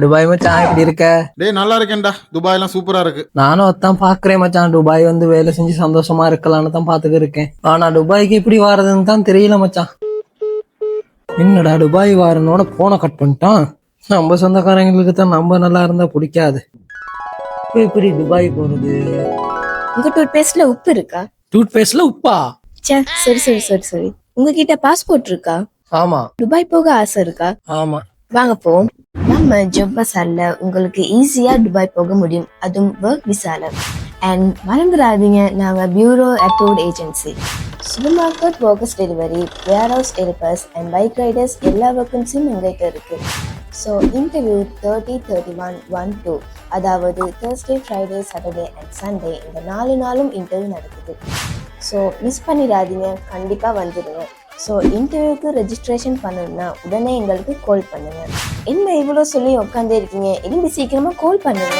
Dubai மச்சான் எப்படி இருக்க? டேய் நல்லா இருக்கேன்டா. துபாய்லாம் சூப்பரா இருக்கு. நானும் அதான் பாக்குறேன் மச்சான். துபாய் வந்து வேலை செஞ்சு சந்தோஷமா இருக்கலாம்னு தான் பாத்துக்க இருக்கேன். ஆனா துபாய்க்கு எப்படி வாரதுன்னு தான் தெரியல மச்சான். என்னடா துபாய் வாரனோட போனை கட் பண்ணிட்டான். நம்ம சொந்தக்காரங்களுக்கு தான் நம்ம நல்லா இருந்தா பிடிக்காது. எப்படி துபாய் போறது? உங்க டூத் பேஸ்ட்ல உப்பு இருக்கா? டூத் பேஸ்ட்ல உப்பா? சரி. உங்ககிட்ட பாஸ்போர்ட் இருக்கா? ஆமா. துபாய் போக ஆசை இருக்கா? ஆமா. வாங்க போவோம். நம்ம ஜாப் பசார்ல உங்களுக்கு ஈஸியா துபாய் போக முடியும், அதுவும் ஒர்க் விசால. அண்ட் மறந்துடாதீங்க, நாங்க bureau approved agency. Supermarket, workers delivery, warehouse helpers and bike riders எல்லா வேக்கன்சியும் எங்கள்கிட்ட இருக்கு. ஸோ இன்டர்வியூ 30, 31, 1, 2, அதாவது Thursday, Friday, Saturday and Sunday இந்த 4 நாளும் இன்டர்வியூ நடக்குது. ஸோ மிஸ் பண்ணிடாதீங்க, கண்டிப்பாக வந்துடுங்க. ஸோ இன்டர்வியூக்கு ரெஜிஸ்ட்ரேஷன் பண்ணணும்னா உடனே எங்களுக்கு கால் பண்ணுங்க. என்ன இவ்வளோ சொல்லி உட்காந்தே இருக்கீங்க? எலும்பி சீக்கிரமாக கால் பண்ணுங்க.